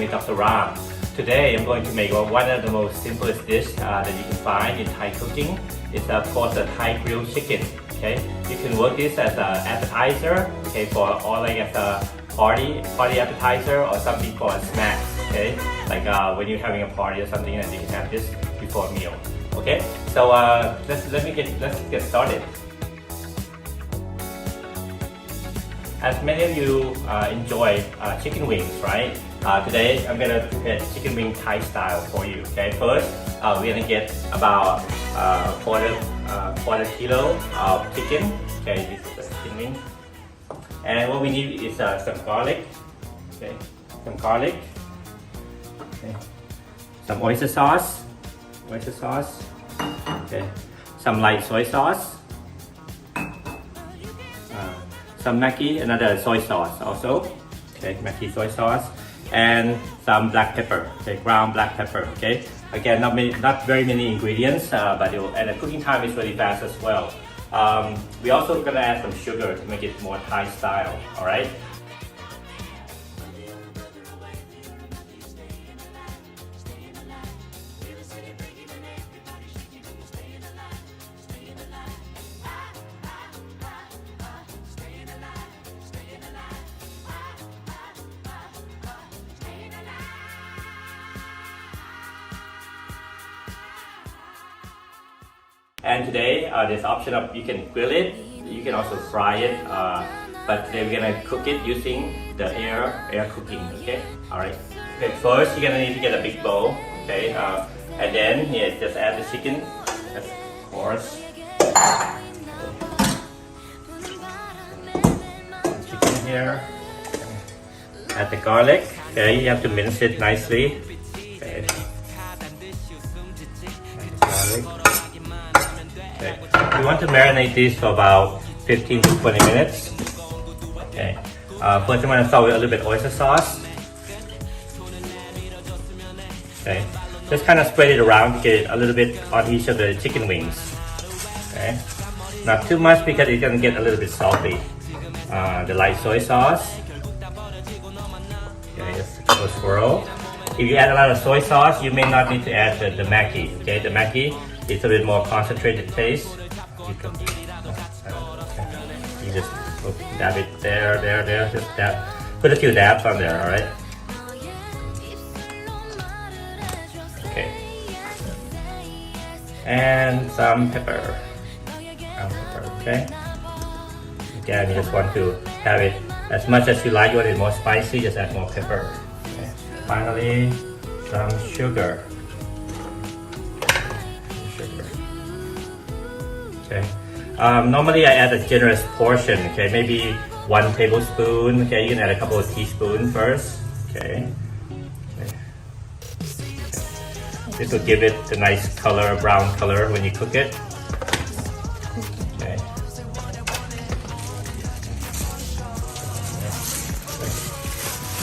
with Dr. Ram. Today I'm going to make one of the most simplest dish that you can find in Thai cooking. It's of course a Thai grilled chicken. Okay, you can work this as an appetizer, okay, or like as a party appetizer or something for a snack. Okay, like when you're having a party or something, and you can have this before a meal. Okay, so let's get started. As many of you enjoy chicken wings, right? Today I'm gonna prepare chicken wing Thai style for you. Okay, first we're gonna get about quarter kilo of chicken. Okay, this is the chicken wing, and what we need is some garlic. Okay, some garlic. Okay, some oyster sauce. Okay, some light soy sauce. Some Maggi, another soy sauce also. Okay, Maggi soy sauce, and some black pepper. Okay, ground black pepper. Okay, again, not very many ingredients, but and the cooking time is really fast as well. We also gonna add some sugar to make it more Thai style. All right. And today, there's option of you can grill it, you can also fry it, but today we're gonna cook it using the air cooking. Okay, all right. Okay, first you're gonna need to get a big bowl. Okay, and then just add the chicken, of course. Chicken here. Add the garlic. Okay, you have to mince it nicely. Okay. Add the garlic. Okay. We want to marinate these for about 15 to 20 minutes. Okay. First I'm going to start with a little bit oyster sauce. Okay. Just kind of spread it around to get a little bit on each of the chicken wings. Okay. Not too much because it's going to get a little bit salty. The light soy sauce. Okay, just a couple swirl. If you add a lot of soy sauce, you may not need to add the Maggi. Okay, the Maggi. It's a bit more concentrated taste. You just dab it there. Just dab. Put a few dabs on there, alright? Okay. And some pepper. Okay? Again, you just want to have it as much as you like. You want it more spicy, just add more pepper. Okay. Finally, some sugar. Okay. Normally I add a generous portion. Okay, maybe 1 tablespoon. Okay, you can add a couple of teaspoons first. Okay. This will give it a nice color, brown color when you cook it. Okay.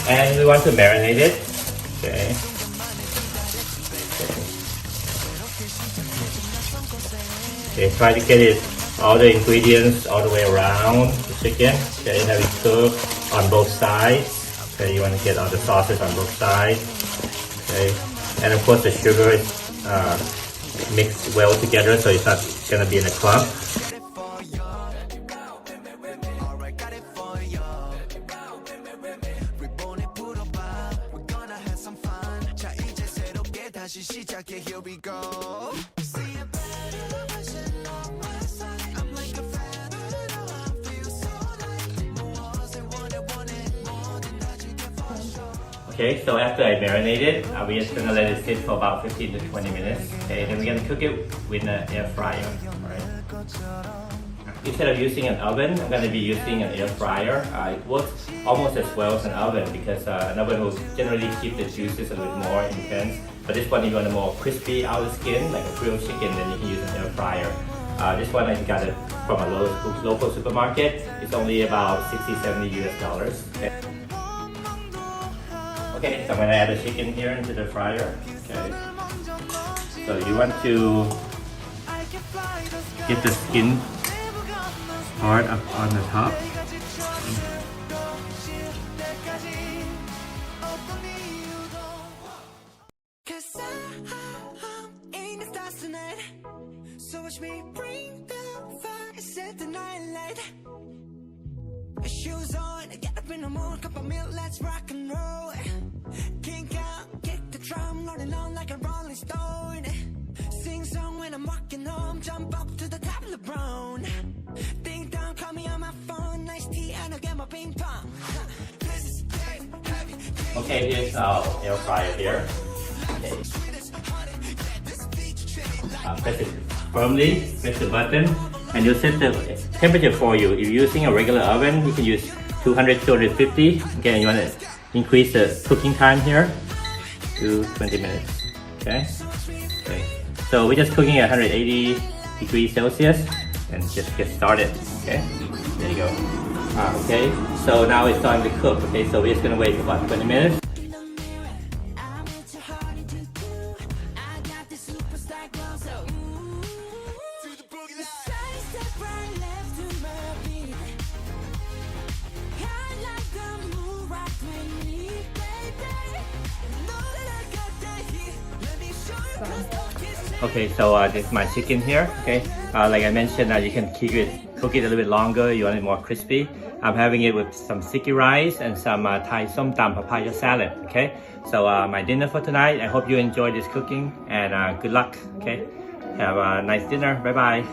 And we want to marinate it. Okay. Okay, try to get it, all the ingredients all the way around the chicken. Okay, have it cooked on both sides. Okay, you want to get all the sauces on both sides. Okay, and of course the sugar is mixed well together, so it's not gonna be in a clump. Here we go. Okay, so after I marinate it, we're just gonna let it sit for about 15 to 20 minutes. Okay, then we're gonna cook it with an air fryer. Alright. Instead of using an oven, I'm gonna be using an air fryer. It works almost as well as an oven because an oven will generally keep the juices a little bit more intense. But this one, you want a more crispy outer skin, like a grilled chicken, then you can use an air fryer. This one I got it from a local supermarket. It's only about $60-70 US. Okay. Okay, so I'm gonna add the chicken here into the fryer. Okay. So you want to get the skin part up on the top. So watch me bring the fire, set the night light. Shoes on, get up in the morning, cup of milk, let's rock and roll. Kink out, kick the drum, rolling on like a rolling stone. Sing song when I'm walking home, jump up to the top of the brown. Ding dong, call me on my phone, nice tea and I'll get my ping pong. This is getting heavy. Okay, here's our air fryer here. Okay. Press it firmly, press the button, and you'll set the temperature for you. If you're using a regular oven, you can use 200, 250. Okay, you want to increase the cooking time here to 20 minutes. Okay. So we're just cooking at 180 degrees Celsius and just get started. Okay, there you go. Okay, so now it's time to cook. Okay, so we're just gonna wait about 20 minutes. Okay, so this is my chicken here. Okay, like I mentioned, you can cook it a little bit longer. You want it more crispy. I'm having it with some sticky rice and some Thai som tam papaya salad. Okay, so my dinner for tonight. I hope you enjoy this cooking and good luck. Okay, have a nice dinner. Bye bye.